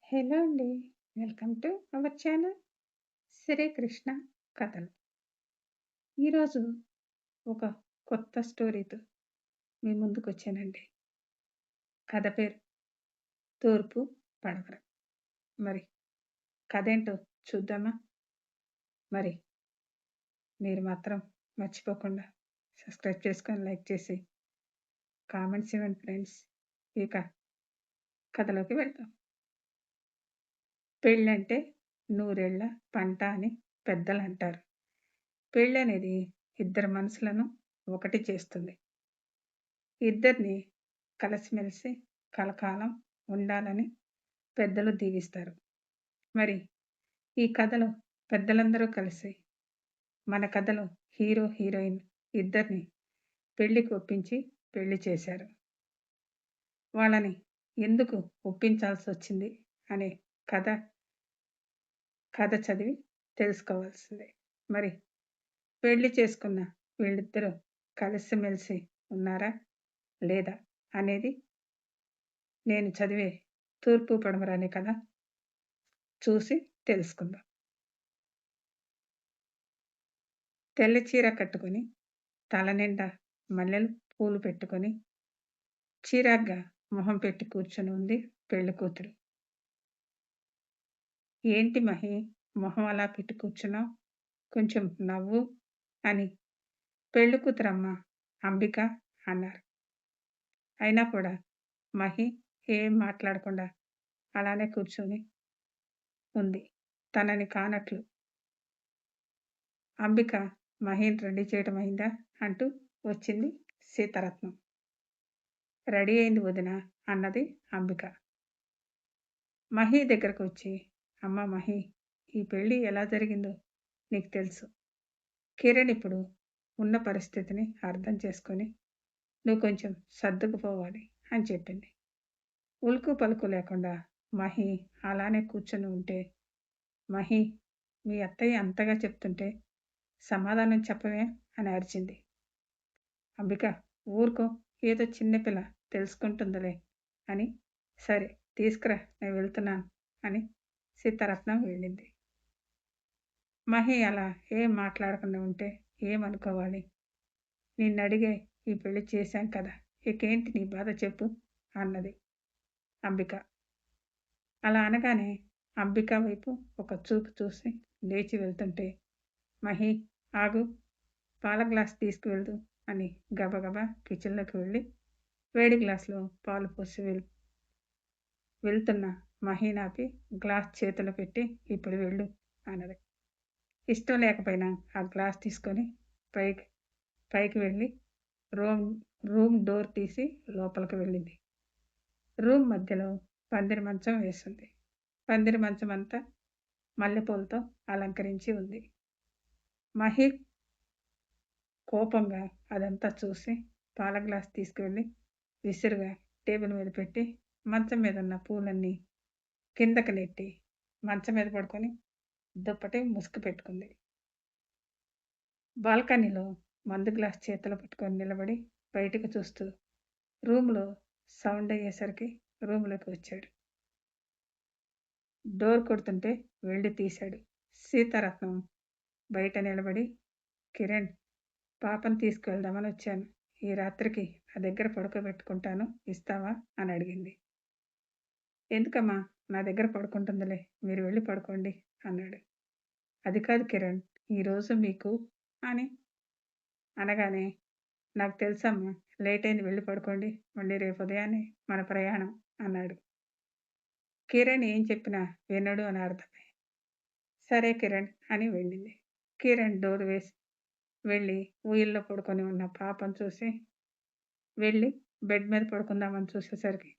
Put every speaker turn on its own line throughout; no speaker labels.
Hello అండి. Welcome to our channel Srikrishna కథలు. ఈరోజు ఒక కొత్త స్టోరీతో మీ ముందుకొచ్చానండి. కథ పేరు 'తూర్పు పడమర'. మరి కథేంటో చూద్దామా? మరి మీరు మాత్రం మర్చిపోకుండా సబ్స్క్రైబ్ చేసుకొని, లైక్ చేసి, కామెంట్స్ ఇవ్వండి ఫ్రెండ్స్. ఇక కథలోకి వెళ్దాం. పెళ్ళంటే నూరేళ్ల పంట అని పెద్దలంటారు. పెళ్ళనేది ఇద్దరు మనసులను ఒకటి చేస్తుంది. ఇద్దరిని కలిసిమెలిసి కలకాలం ఉండాలని పెద్దలు దీవిస్తారు. మరి ఈ కథలో పెద్దలందరూ కలిసి మన కథలో హీరో, హీరోయిన్ ఇద్దరిని పెళ్ళికి ఒప్పించి పెళ్లి చేశారు. వాళ్ళని ఎందుకు ఒప్పించాల్సొచ్చింది అనే కథ కథ చదివి తెలుసుకోవాల్సిందే. మరి పెళ్లి చేసుకున్న వీళ్ళిద్దరూ కలిసిమెలిసి ఉన్నారా? లేదా? అనేది నేను చదివే 'తూర్పు పడమర' అనే కథ చూసి తెలుసుకుందాం. తెల్ల చీర కట్టుకొని, తలనిండా మల్లెలు పూలు పెట్టుకొని, చిరాగ్గా మొహం పెట్టి కూర్చొని ఉంది పెళ్ళికూతురు. ఏంటి మహి మొహం అలా పెట్టి కూర్చున్నావు? కొంచెం నవ్వు అని పెళ్ళికూతురమ్మ అంబిక అన్నారు. అయినా కూడా మహి ఏం మాట్లాడకుండా అలానే కూర్చొని ఉంది. తనని కానట్లు. అంబిక మహిని రెడీ చేయటం అయిందా అంటూ వచ్చింది సీతారత్నం. రెడీ అయింది వదినా అన్నది అంబిక. మహి దగ్గరకు వచ్చి, అమ్మ మహి, ఈ పెళ్ళి ఎలా జరిగిందో నీకు తెలుసు. కిరణ్ ఇప్పుడు ఉన్న పరిస్థితిని అర్థం చేసుకొని నువ్వు కొంచెం సర్దుకుపోవాలి అని చెప్పింది. ఉలుకు పలుకు లేకుండా మహి అలానే కూర్చొని ఉంటే, మహి మీ అత్తయ్య అంతగా చెప్తుంటే సమాధానం చెప్పవే అని అరిచింది. అంబిక ఊరుకో, ఏదో చిన్నపిల్ల తెలుసుకుంటుందిలే అని, సరే తీసుకురా నేను వెళ్తున్నాను అని సీతారత్నం వెళ్ళింది. మహి అలా ఏం మాట్లాడకుండా ఉంటే ఏమనుకోవాలి? నిన్నడిగే ఈ పెళ్లి చేశాం కదా, ఇకేంటి నీ బాధ చెప్పు అన్నది అంబిక. అలా అనగానే అంబిక వైపు ఒక చూపు చూసి లేచి వెళ్తుంటే, మహి ఆగు, పాల గ్లాస్ తీసుకువెళ్దు అని గబగబా కిచెన్లోకి వెళ్ళి వేడి గ్లాసులో పాలు పోసి వెళ్తున్న మహీనాపి గ్లాస్ చేతిలో పెట్టి ఇప్పుడు వెళ్ళు అన్నది. ఇష్టం లేకపోయినా ఆ గ్లాస్ తీసుకొని పైకి వెళ్ళి రూమ్ డోర్ తీసి లోపలికి వెళ్ళింది. రూమ్ మధ్యలో పందిరి మంచం వేసింది. పందిరి మంచం అంతా మల్లెపూలతో అలంకరించి ఉంది. మహి కోపంగా అదంతా చూసి పాల గ్లాస్ తీసుకువెళ్ళి విసురుగా టేబుల్ మీద పెట్టి మంచం మీద ఉన్న పూలన్నీ కిందకి నెట్టి మంచం మీద పడుకొని దుప్పటి ముసుగు పెట్టుకుంది. బాల్కనీలో మందు గ్లాస్ చేతిలో పట్టుకొని నిలబడి బయటకు చూస్తూ రూమ్లో సౌండ్ అయ్యేసరికి రూమ్లోకి వచ్చాడు. డోర్ కొడుతుంటే వెళ్ళి తీశాడు. సీతారత్నం బయట నిలబడి, కిరణ్ పాపను తీసుకువెళ్దామని వచ్చాను. ఈ రాత్రికి నా దగ్గర పడుకోబెట్టుకుంటాను, ఇస్తావా అని అడిగింది. ఎందుకమ్మా, నా దగ్గర పడుకుంటుందిలే, మీరు వెళ్ళి పడుకోండి అన్నాడు. అది కాదు కిరణ్, ఈరోజు మీకు అని అనగానే, నాకు తెలుసమ్మా, లేట్ అయింది, వెళ్ళి పడుకోండి, మళ్ళీ రేపు ఉదయాన్నే మన ప్రయాణం అన్నాడు. కిరణ్ ఏం చెప్పినా వినడు అని అర్థమై, సరే కిరణ్ అని వెళ్ళింది. కిరణ్ డోర్ వేసి వెళ్ళి ఊయల్లో పడుకొని ఉన్న పాపను చూసి వెళ్ళి బెడ్ మీద పడుకుందామని చూసేసరికి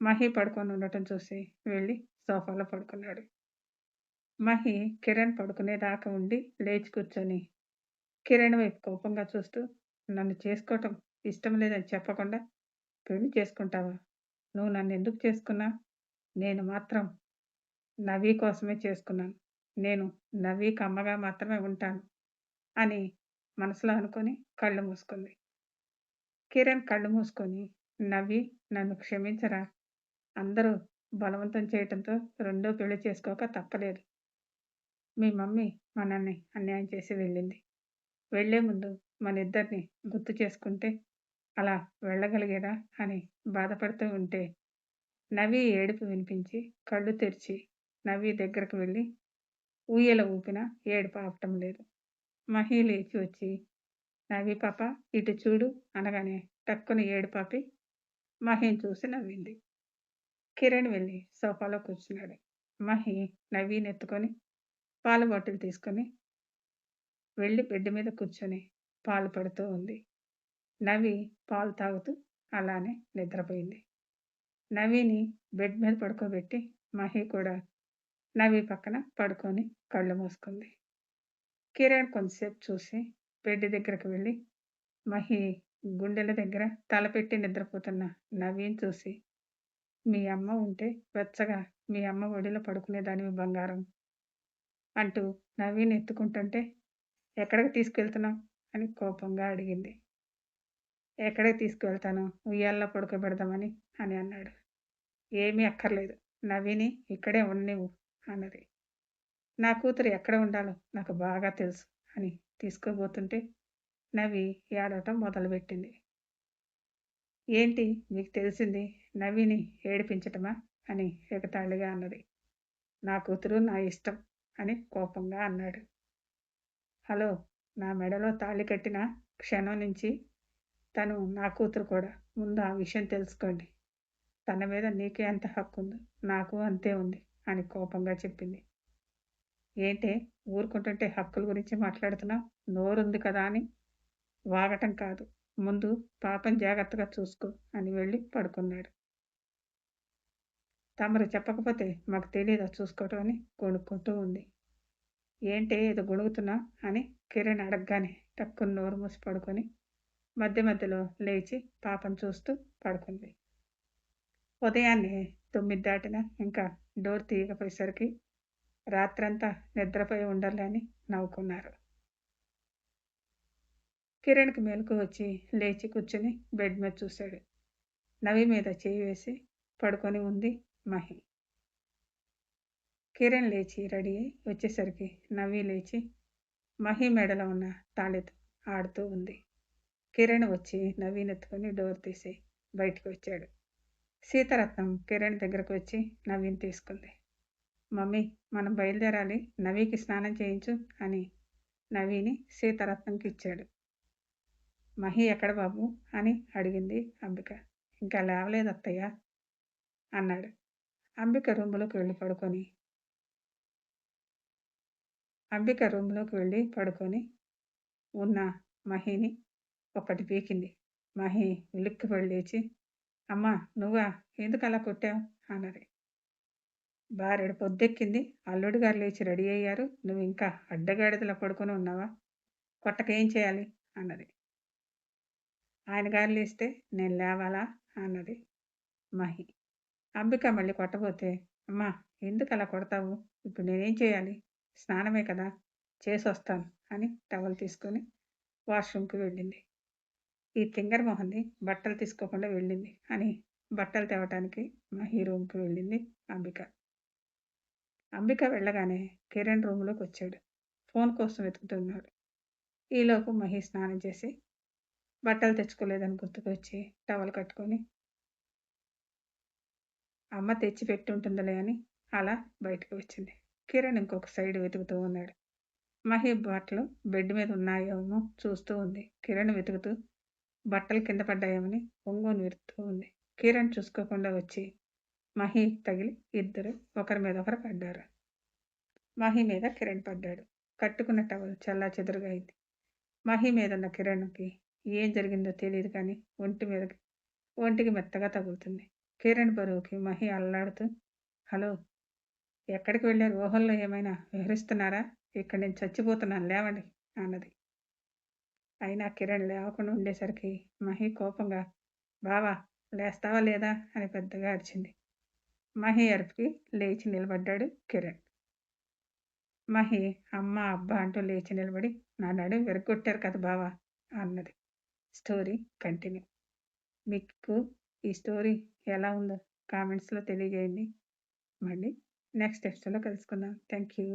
మహి పడుకొని ఉండటం చూసి వెళ్ళి సోఫాలో పడుకున్నాడు. మహి కిరణ్ పడుకునేదాకా ఉండి లేచి కూర్చొని కిరణ్ వైపు కోపంగా చూస్తూ, నన్ను చేసుకోవటం ఇష్టం లేదని చెప్పకుండా పెళ్లి చేసుకుంటావా? నువ్వు నన్ను ఎందుకు చేసుకున్నా? నేను మాత్రం నవీ కోసమే చేసుకున్నాను. నేను నవీకి అమ్మగా మాత్రమే ఉంటాను అని మనసులో అనుకొని కళ్ళు మూసుకుంది. కిరణ్ కళ్ళు మూసుకొని, నవ్వి నన్ను క్షమించరా, అందరూ బలవంతం చేయటంతో రెండో పెళ్లి చేసుకోక తప్పలేదు. మీ మమ్మీ మనల్ని అన్యాయం చేసి వెళ్ళింది. వెళ్ళే ముందు మనిద్దరిని గుర్తు చేసుకుంటే అలా వెళ్ళగలిగేదా అని బాధపడుతూ ఉంటే నవి ఏడుపు వినిపించి కళ్ళు తెరిచి నవి దగ్గరకు వెళ్ళి ఊయల ఊపినా ఏడుపు ఆపటం లేదు. మహి లేచి వచ్చి నవి పాప ఇటు చూడు అనగానే టక్కున ఏడుపాపి మహిని చూసి నవ్వింది. కిరణ్ వెళ్ళి సోఫాలో కూర్చున్నాడు. మహి నవీని ఎత్తుకొని పాల బాటిల్ తీసుకొని వెళ్ళి బెడ్ మీద కూర్చొని పాలు పడుతూ ఉంది. నవి పాలు తాగుతూ అలానే నిద్రపోయింది. నవిని బెడ్ మీద పడుకోబెట్టి మహి కూడా నవి పక్కన పడుకొని కళ్ళు మూసుకుంది. కిరణ్ కొంతసేపు చూసి బెడ్ దగ్గరకు వెళ్ళి మహి గుండెల దగ్గర తలపెట్టి నిద్రపోతున్న నవీని చూసి మీ అమ్మ ఉంటే వెచ్చగా మీ అమ్మ ఒడిలో పడుకునేదానివి బంగారం అంటూ నవీని ఎత్తుకుంటుంటే ఎక్కడికి తీసుకెళ్తున్నావు అని కోపంగా అడిగింది. ఎక్కడికి తీసుకువెళ్తాను ఉయ్యాల్లో పడుకోబెడదామని అని అన్నాడు. ఏమీ అక్కర్లేదు నవీని ఇక్కడే ఉండనివ్వు అన్నది. నా కూతురు ఎక్కడ ఉండాలో నాకు బాగా తెలుసు అని తీసుకోబోతుంటే నవి ఏడవటం మొదలుపెట్టింది. ఏంటి మీకు తెలిసింది నవిని ఏడిపించటమా అని ఎగతాళిగా అన్నది. నా కూతురు నా ఇష్టం అని కోపంగా అన్నాడు. హలో, నా మెడలో తాళి కట్టిన క్షణం నుంచి తను నా కూతురు కూడా. ముందు ఆ విషయం తెలుసుకోండి. తన మీద నీకే ఎంత హక్కు ఉందో నాకు అంతే ఉంది అని కోపంగా చెప్పింది. ఏంటే ఊరుకుంటుంటే హక్కుల గురించి మాట్లాడుతున్నావు? నోరుంది కదా అని వాగటం కాదు, ముందు పాపం జాగ్రత్తగా చూసుకో అని వెళ్ళి పడుకున్నాడు. తమరు చెప్పకపోతే మాకు తెలియదా చూసుకోవటం అని కొనుక్కుంటూ ఉంది. ఏంటే ఏదో గొణుగుతున్నా అని కిరణ్ అడగగానే టక్కున నోరు మూసి పడుకొని మధ్య మధ్యలో లేచి పాపం చూస్తూ పడుకుంది. ఉదయాన్నే 9 దాటినా ఇంకా డోర్ తీయకపోయేసరికి రాత్రంతా నిద్రపోయి ఉండాలి అని నవ్వుకున్నారు. కిరణ్కి మెలకు వచ్చి లేచి కూర్చొని బెడ్ మీద చూశాడు. నవి మీద చేయి వేసి పడుకొని ఉంది మహి. కిరణ్ లేచి రెడీ అయి వచ్చేసరికి నవి లేచి మహి మెడలో ఉన్న తాళితో ఆడుతూ ఉంది. కిరణ్ వచ్చి నవీని ఎత్తుకొని డోర్ తీసి బయటకు వచ్చాడు. సీతారత్నం కిరణ్ దగ్గరకు వచ్చి నవీని తీసుకుంది. మమ్మీ మనం బయలుదేరాలి, నవీకి స్నానం చేయించు అని నవీని సీతారత్నంకి ఇచ్చాడు. మహి ఎక్కడ బాబు అని అడిగింది అంబిక. ఇంకా లేవలేదు అత్తయ్య అన్నాడు. అంబిక రూమ్లోకి వెళ్ళి పడుకొని ఉన్న మహిని ఒక్కటి పీకింది. మహి ఉలిక్కిపడి లేచి అమ్మా నువ్వా, ఎందుకు అలా కొట్టావు అన్నది. బారెడు పొద్దెక్కింది, అల్లుడు గారు లేచి రెడీ అయ్యారు, నువ్వు ఇంకా అడ్డగాడిదలా పడుకొని ఉన్నావా, కొట్టకేం చేయాలి అన్నది. ఆయన గారు లేస్తే నేను లేవాలా అన్నది మహి. అంబిక మళ్ళీ కొట్టబోతే అమ్మా ఎందుకు అలా కొడతావు, ఇప్పుడు నేనేం చేయాలి, స్నానమే కదా చేసి వస్తాను అని టవల్ తీసుకొని వాష్రూమ్కి వెళ్ళింది. ఈ తింగర్ మొహంది బట్టలు తీసుకోకుండా వెళ్ళింది అని బట్టలు తేవటానికి మహి రూమ్కి వెళ్ళింది అంబిక. అంబిక వెళ్ళగానే కిరణ్ రూమ్లోకి వచ్చాడు. ఫోన్ కోసం వెతుకుతున్నాడు. ఈలోపు మహి స్నానం చేసి బట్టలు తెచ్చుకోలేదని గుర్తుకొచ్చి టవల్ కట్టుకొని అమ్మ తెచ్చి పెట్టి ఉంటుందిలే అని అలా బయటకు వచ్చింది. కిరణ్ ఇంకొక సైడ్ వెతుకుతూ ఉన్నాడు. మహి బట్టలు బెడ్ మీద ఉన్నాయేమో చూస్తూ ఉంది. కిరణ్ వెతుకుతూ బట్టలు కింద పడ్డాయేమని ఒంగోని వెతుకుతూ ఉంది. కిరణ్ చూసుకోకుండా వచ్చి మహి తగిలి ఇద్దరు ఒకరి మీద ఒకరు పడ్డారు. మహి మీద కిరణ్ పడ్డాడు. కట్టుకున్న టవల్ చల్లా చెదురుగా అయింది. మహి మీద ఉన్న కిరణ్కి ఏం జరిగిందో తెలియదు కానీ ఒంటికి మెత్తగా తగులుతుంది. కిరణ్ బరువుకి మహి అల్లాడుతూ హలో, ఎక్కడికి వెళ్ళారు, ఊహల్లో ఏమైనా విహరిస్తున్నారా, ఇక్కడ నేను చచ్చిపోతున్నాను లేవండి అన్నది. అయినా కిరణ్ లేవకుండా ఉండేసరికి మహి కోపంగా బావా లేస్తావా లేదా అని పెద్దగా అరిచింది. మహి అరుపుకి లేచి నిలబడ్డాడు కిరణ్. మహి అమ్మ అబ్బా అంటూ లేచి నిలబడి నా నడుము విరగొట్టారు కదా బావా అన్నది. Story continue. మీకు ఈ స్టోరీ ఎలా ఉందో కామెంట్స్లో తెలియజేయండి. మళ్ళీ నెక్స్ట్ ఎపిసోడ్‌లో కలుసుకుందాం. Thank you.